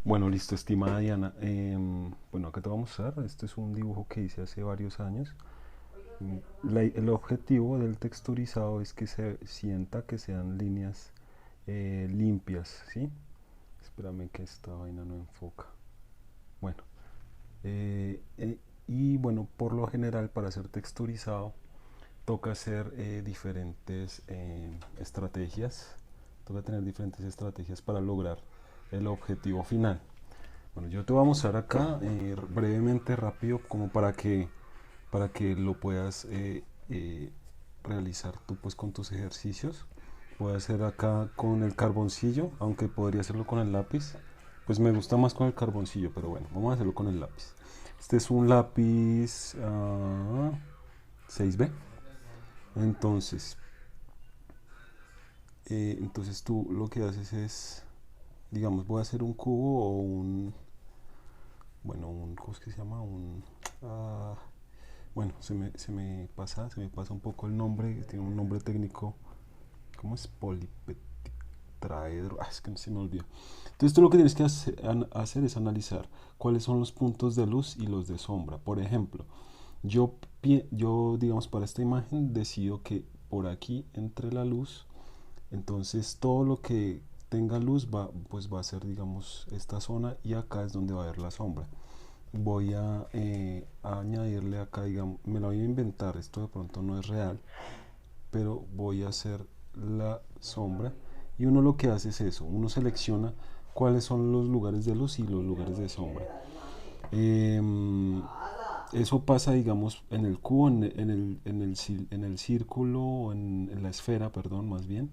Bueno, listo, estimada Diana. Bueno, acá te vamos a mostrar. Este es un dibujo que hice hace varios años. El objetivo del texturizado es que se sienta que sean líneas limpias, ¿sí? Espérame que esta vaina no enfoca. Bueno, eh, eh, y bueno, por lo general para ser texturizado toca hacer diferentes estrategias. Toca tener diferentes estrategias para lograr el objetivo final. Bueno, yo te voy a mostrar acá brevemente, rápido, como para que lo puedas realizar tú pues con tus ejercicios. Voy a hacer acá con el carboncillo, aunque podría hacerlo con el lápiz. Pues me gusta más con el carboncillo, pero bueno, vamos a hacerlo con el lápiz. Este es un lápiz 6B. Entonces, entonces tú lo que haces es, digamos, voy a hacer un cubo o ¿cómo es que se llama? Ah, bueno, se me pasa un poco el nombre, tiene un nombre técnico, ¿cómo es? Polipetetraedro, es que se me olvidó. Entonces tú lo que tienes que hacer es analizar cuáles son los puntos de luz y los de sombra. Por ejemplo, yo digamos, para esta imagen decido que por aquí entre la luz, entonces todo lo que tenga luz pues va a ser, digamos, esta zona, y acá es donde va a haber la sombra. Voy a añadirle acá, digamos, me la voy a inventar, esto de pronto no es real, pero voy a hacer la sombra, y uno lo que hace es eso, uno selecciona cuáles son los lugares de luz y los lugares de sombra. Eso pasa, digamos, en el cubo, en el círculo, o en la esfera, perdón, más bien.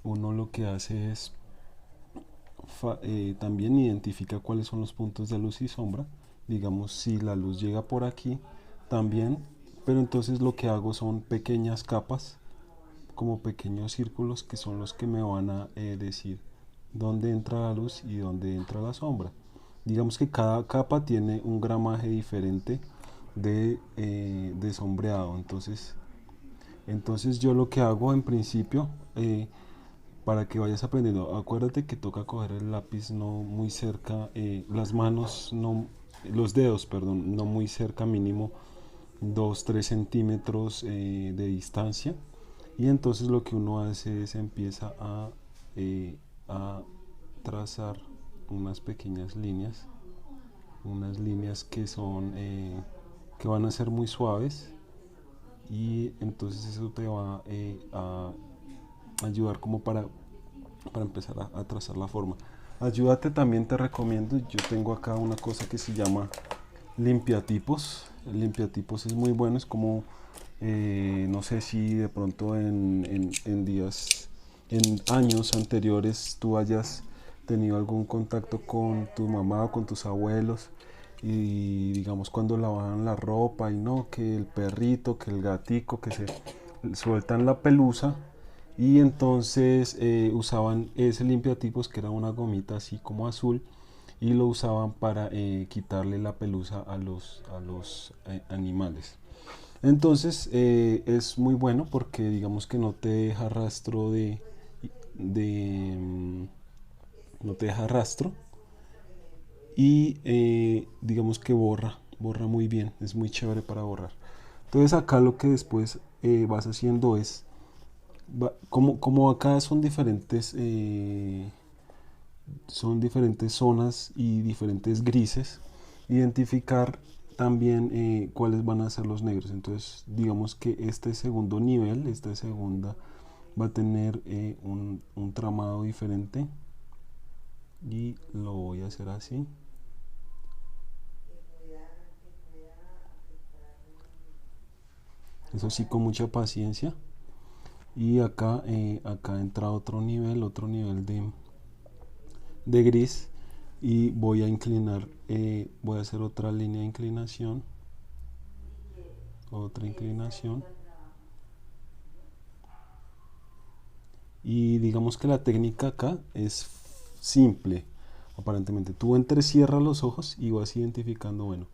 Uno lo que hace es también identifica cuáles son los puntos de luz y sombra. Digamos, si la luz llega por aquí, también, pero entonces lo que hago son pequeñas capas, como pequeños círculos, que son los que me van a decir dónde entra la luz y dónde entra la sombra. Digamos que cada capa tiene un gramaje diferente de sombreado. Entonces yo lo que hago en principio, para que vayas aprendiendo, acuérdate que toca coger el lápiz no muy cerca, las manos, no, los dedos, perdón, no muy cerca, mínimo 2 3 centímetros de distancia. Y entonces lo que uno hace es empieza a trazar unas pequeñas líneas, unas líneas que van a ser muy suaves, y entonces eso te va a ayudar como para empezar a trazar la forma. Ayúdate también, te recomiendo, yo tengo acá una cosa que se llama limpiatipos. El limpiatipos es muy bueno, es como, no sé si de pronto en años anteriores tú hayas tenido algún contacto con tu mamá o con tus abuelos, y digamos cuando lavaban la ropa, y no, que el perrito, que el gatico, que se sueltan la pelusa, y entonces usaban ese limpiatipos, que era una gomita así como azul, y lo usaban para quitarle la pelusa a los animales. Entonces es muy bueno porque digamos que no te deja rastro de no te deja rastro, y digamos que borra muy bien, es muy chévere para borrar. Entonces acá lo que después vas haciendo es, como acá son diferentes zonas y diferentes grises, identificar también cuáles van a ser los negros. Entonces digamos que este segundo nivel, esta segunda, va a tener un tramado diferente, y lo voy a hacer así. Eso sí, con mucha paciencia. Y acá entra otro nivel de gris, y voy a inclinar, voy a hacer otra línea de inclinación, otra inclinación. Y digamos que la técnica acá es simple, aparentemente. Tú entrecierras los ojos y vas identificando, bueno,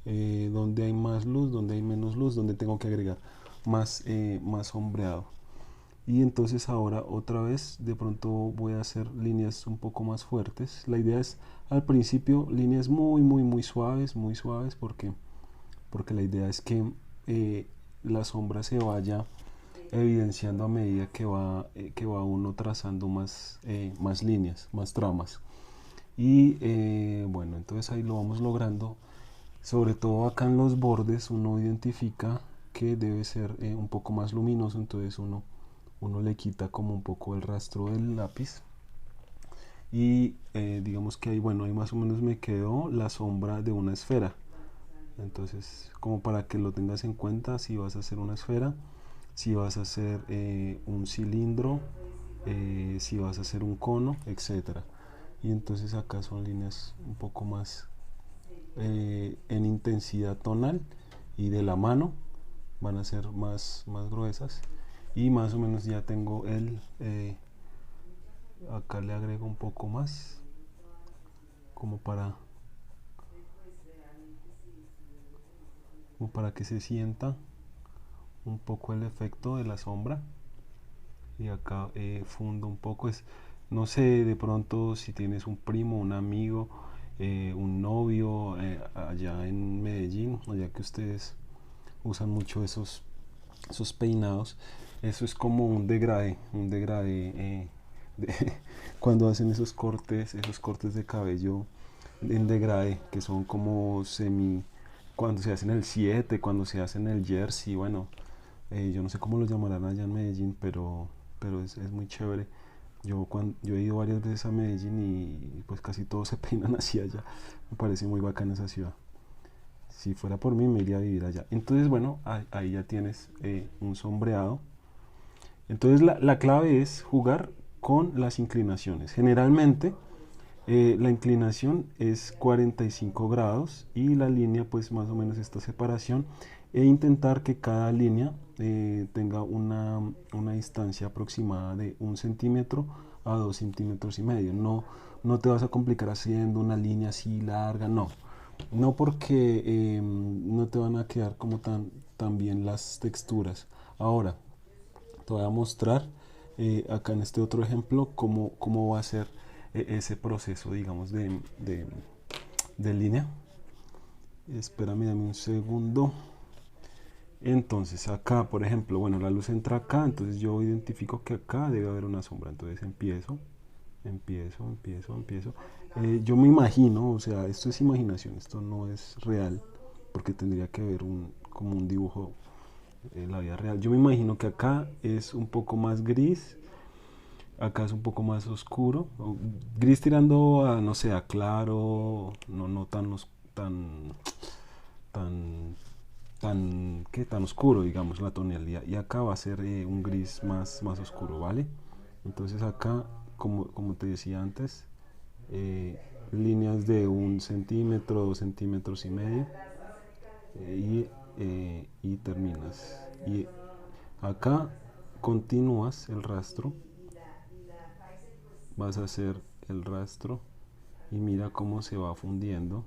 dónde hay más luz, dónde hay menos luz, dónde tengo que agregar más sombreado. Y entonces ahora otra vez de pronto voy a hacer líneas un poco más fuertes. La idea es al principio líneas muy suaves porque la idea es que la sombra se vaya evidenciando a medida que va uno trazando más líneas, más tramas. Y bueno, entonces ahí lo vamos logrando. Sobre todo acá en los bordes uno identifica que debe ser un poco más luminoso, entonces uno le quita como un poco el rastro del lápiz. Y digamos que ahí, bueno, ahí más o menos me quedó la sombra de una esfera. Entonces, como para que lo tengas en cuenta, si vas a hacer una esfera, si vas a hacer un cilindro, si vas a hacer un cono, etcétera. Y entonces acá son líneas un poco más en intensidad tonal y de la mano van a ser más gruesas. Y más o menos ya tengo acá le agrego un poco más como para que se sienta un poco el efecto de la sombra. Y acá fundo un poco. No sé, de pronto si tienes un primo, un amigo, un novio allá en Medellín, allá que ustedes usan mucho esos peinados, eso es como un degradé de, cuando hacen esos cortes de cabello en degradé, que son como cuando se hacen el 7 cuando se hacen el jersey, bueno, yo no sé cómo lo llamarán allá en Medellín, pero es muy chévere. Yo he ido varias veces a Medellín y pues casi todos se peinan así allá. Me parece muy bacana esa ciudad. Si fuera por mí me iría a vivir allá. Entonces bueno, ahí ya tienes un sombreado. Entonces la clave es jugar con las inclinaciones. Generalmente la inclinación es 45 grados y la línea pues más o menos esta separación e intentar que cada línea tenga una distancia aproximada de 1 centímetro a 2,5 centímetros. No te vas a complicar haciendo una línea así larga, no porque no te van a quedar como tan bien las texturas. Ahora te voy a mostrar acá en este otro ejemplo cómo va a ser ese proceso, digamos, de línea. Espérame, dame un segundo. Entonces acá, por ejemplo, bueno, la luz entra acá, entonces yo identifico que acá debe haber una sombra. Entonces empiezo. Yo me imagino, o sea, esto es imaginación, esto no es real, porque tendría que haber como un dibujo en la vida real. Yo me imagino que acá es un poco más gris, acá es un poco más oscuro, gris tirando a, no sé, a claro, no tan, tan, tan oscuro, digamos, la tonalidad. Y acá va a ser un gris más oscuro, ¿vale? Entonces acá, como te decía antes, eh, líneas de 1 centímetro, 2,5 centímetros, y terminas. Y acá continúas el rastro, vas a hacer el rastro y mira cómo se va fundiendo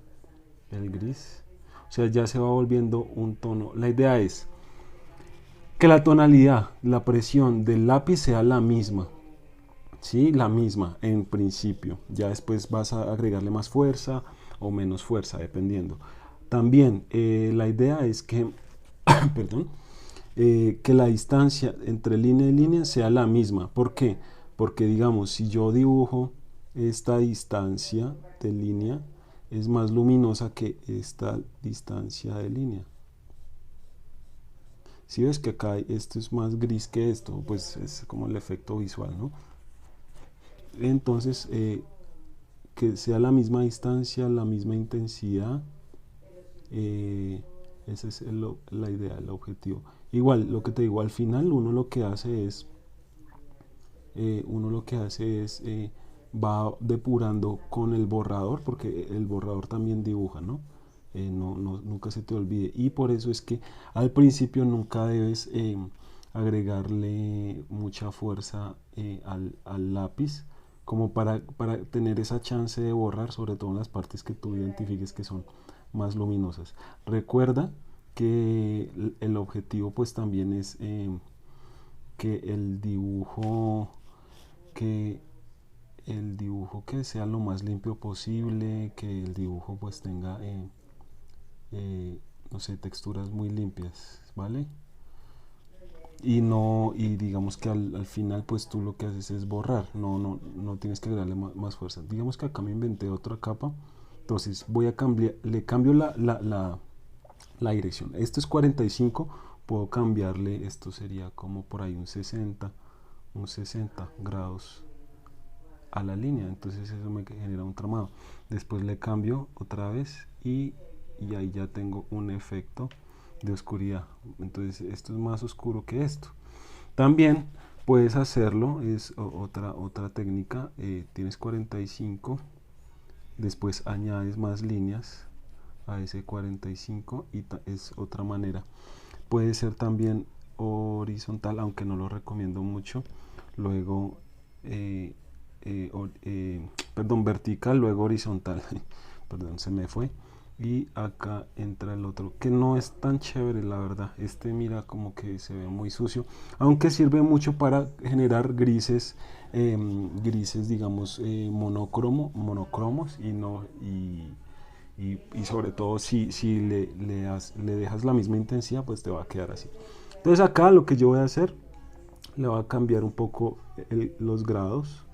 el gris. O sea, ya se va volviendo un tono. La idea es que la tonalidad, la presión del lápiz sea la misma. Sí, la misma en principio. Ya después vas a agregarle más fuerza o menos fuerza, dependiendo. También la idea es que, perdón, que la distancia entre línea y línea sea la misma. ¿Por qué? Porque digamos, si yo dibujo esta distancia de línea, es más luminosa que esta distancia de línea. Si ves que acá esto es más gris que esto, pues es como el efecto visual, ¿no? Entonces, que sea la misma distancia, la misma intensidad, eh, esa es la idea, el objetivo. Igual, lo que te digo, al final uno lo que hace es va depurando con el borrador, porque el borrador también dibuja, ¿no? Nunca se te olvide. Y por eso es que al principio nunca debes agregarle mucha fuerza al lápiz, como para tener esa chance de borrar, sobre todo en las partes que tú identifiques que son más luminosas. Recuerda que el objetivo pues también es que el dibujo, que el dibujo que sea lo más limpio posible, que el dibujo pues tenga, no sé, texturas muy limpias, ¿vale? Y no, y digamos que al final pues tú lo que haces es borrar, no tienes que agregarle más fuerza. Digamos que acá me inventé otra capa, entonces voy a cambiar, le cambio la dirección. Esto es 45, puedo cambiarle, esto sería como por ahí un 60 grados a la línea, entonces eso me genera un tramado. Después le cambio otra vez y ahí ya tengo un efecto de oscuridad. Entonces esto es más oscuro que esto. También puedes hacerlo, es otra técnica, tienes 45, después añades más líneas a ese 45 y es otra manera. Puede ser también horizontal, aunque no lo recomiendo mucho. Luego, perdón, vertical, luego horizontal. Perdón, se me fue. Y acá entra el otro, que no es tan chévere, la verdad. Este mira como que se ve muy sucio, aunque sirve mucho para generar grises, grises digamos monocromos y no y sobre todo si le dejas la misma intensidad, pues te va a quedar así. Entonces acá lo que yo voy a hacer, le voy a cambiar un poco los grados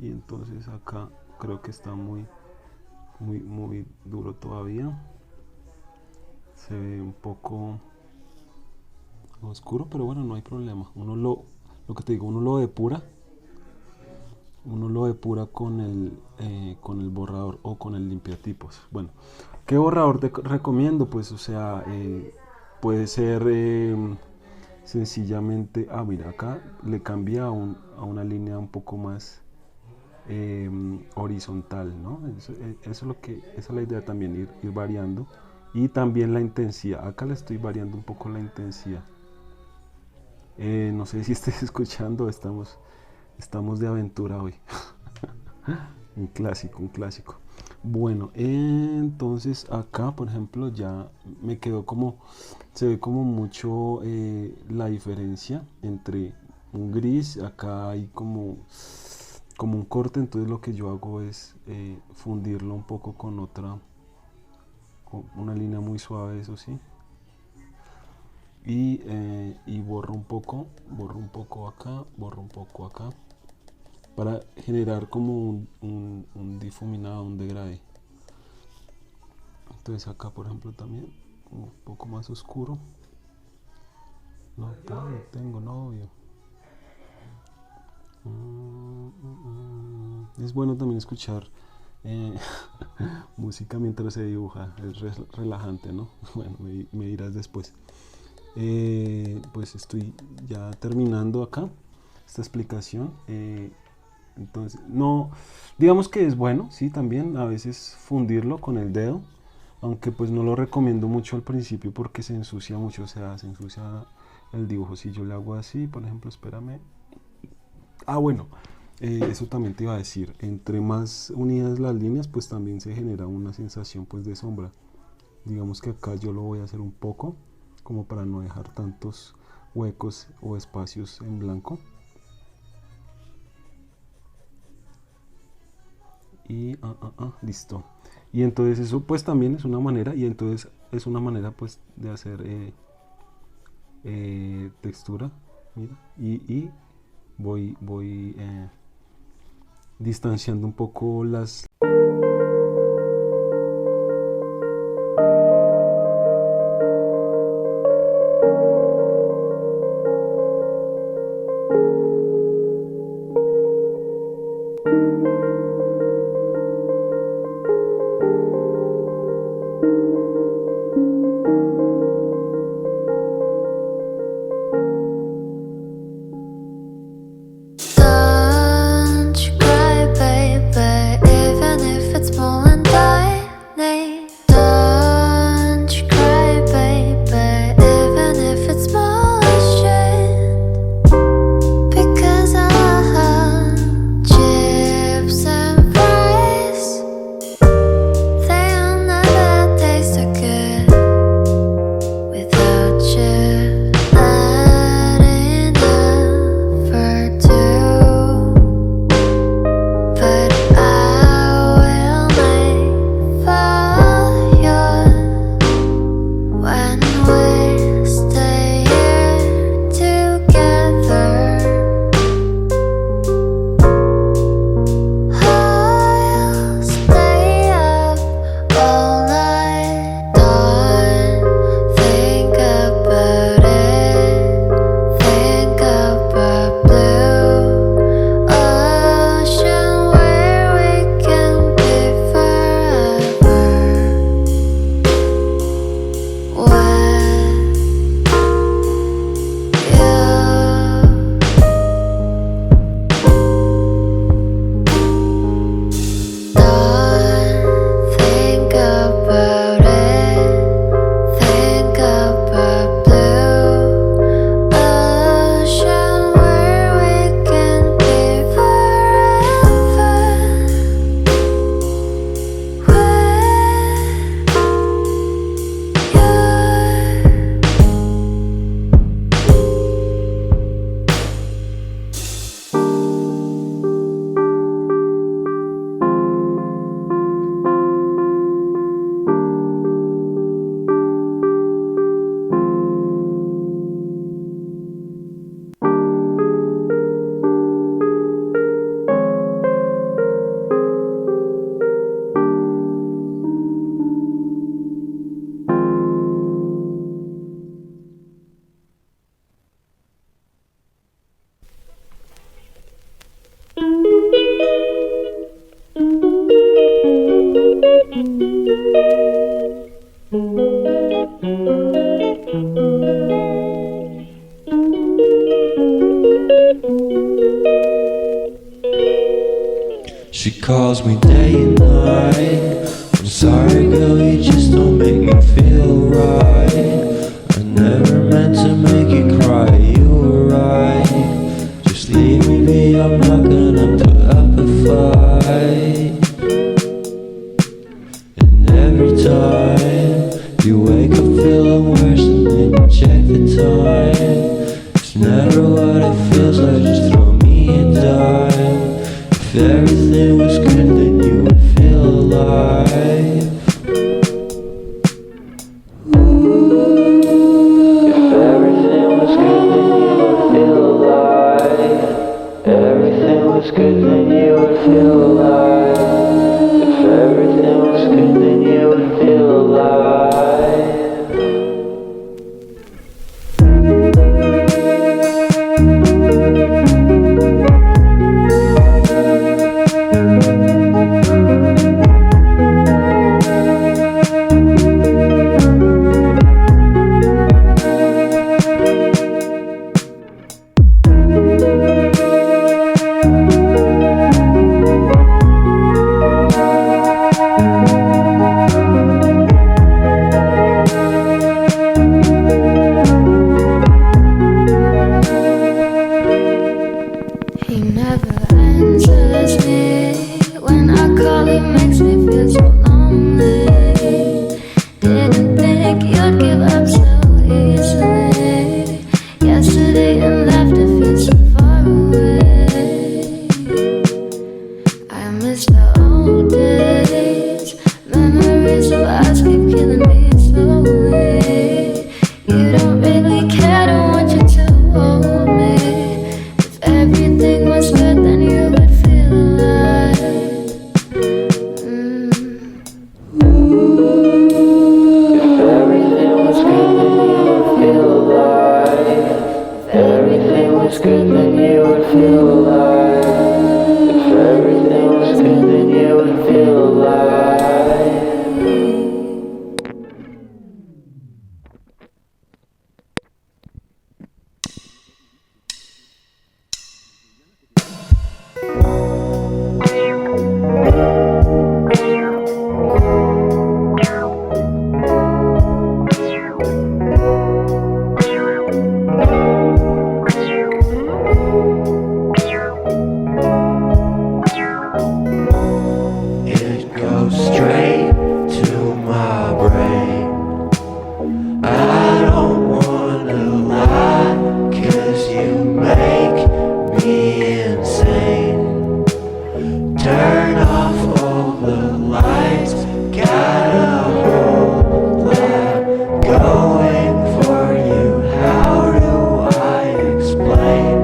y entonces acá creo que está muy duro todavía, se ve un poco oscuro, pero bueno, no hay problema. Lo que te digo, uno lo depura con el borrador o con el limpiatipos. Bueno, ¿qué borrador te recomiendo? Pues, o sea, puede ser sencillamente, mira, acá le cambia a una línea un poco más horizontal, ¿no? Esa es la idea también, ir variando. Y también la intensidad. Acá le estoy variando un poco la intensidad. No sé si estés escuchando, estamos de aventura hoy. Un clásico, un clásico. Bueno, entonces acá, por ejemplo, ya me quedó se ve como mucho la diferencia entre un gris, acá hay como un corte, entonces lo que yo hago es fundirlo un poco con una línea muy suave, eso sí. Y borro un poco acá, borro un poco acá, para generar como un difuminado, un degradé. Entonces acá por ejemplo también un poco más oscuro. No tengo novio. Es bueno también escuchar eh, música mientras se dibuja, es relajante, ¿no? Bueno, me dirás después. Pues estoy ya terminando acá esta explicación. Entonces, no, digamos que es bueno, sí, también a veces fundirlo con el dedo, aunque pues no lo recomiendo mucho al principio porque se ensucia mucho, o sea, se ensucia el dibujo. Si yo le hago así, por ejemplo, espérame. Bueno, eso también te iba a decir, entre más unidas las líneas, pues también se genera una sensación pues de sombra. Digamos que acá yo lo voy a hacer un poco, como para no dejar tantos huecos o espacios en blanco. Y listo. Y entonces eso pues también es una manera, y entonces es una manera pues de hacer textura, mira, y voy distanciando un poco las Don't you cry, baby, even She calls me day and night. I'm sorry girl, you just don't make me feel right. I never meant to make you cry, you were right. Just leave me be, I'm not gonna put up a fight. And every time you wake up feeling worse and then you check the time. It's never what it feels like, just throw me a dime. If everything was good, then you would feel alive. If everything was good, then you would feel alive. Everything was good, then you would feel alive. If everything was good, then you would feel alive. He never answers me. When I call, he makes me feel so lonely. Didn't think you'd give up so easily. Yesterday and laughter feels so far away. I miss the old days. Memories of us keep killing me slowly. You don't really care, don't want you to hold me. Everything was good, then you would feel alive. If everything was good, then you would feel alive. If everything was good, then you would feel alive. If everything was good, then you would feel alive. It goes straight to my brain. I don't wanna lie, 'cause you make me insane. Turn off all the lights, got a whole lot going for you. How do I explain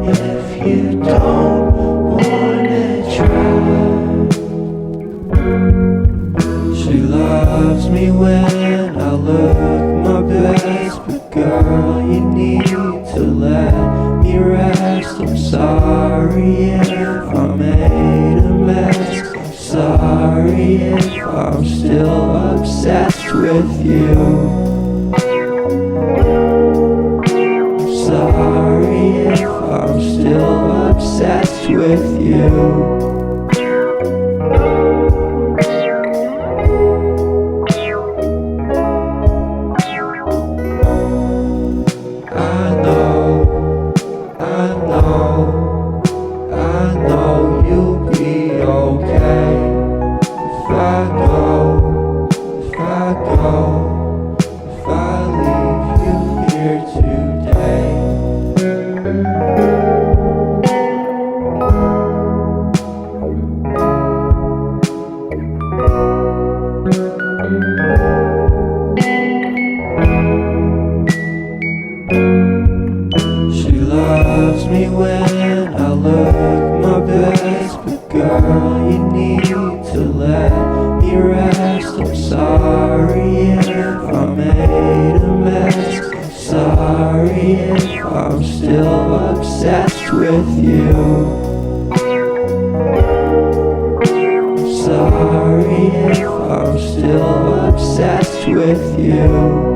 if you don't wanna try? She loves me when I look my best, but girl, you need to let me rest. I'm sorry if I made a mess. I'm sorry if I'm still obsessed with you. I'm sorry if I'm still obsessed with you. I know you'll be okay. If I leave you here today. She loves me when I look my best, but girl, you need to let me rest. I'm sorry if I made a mess. I'm sorry if I'm still obsessed with you. I'm sorry if I'm still obsessed with you.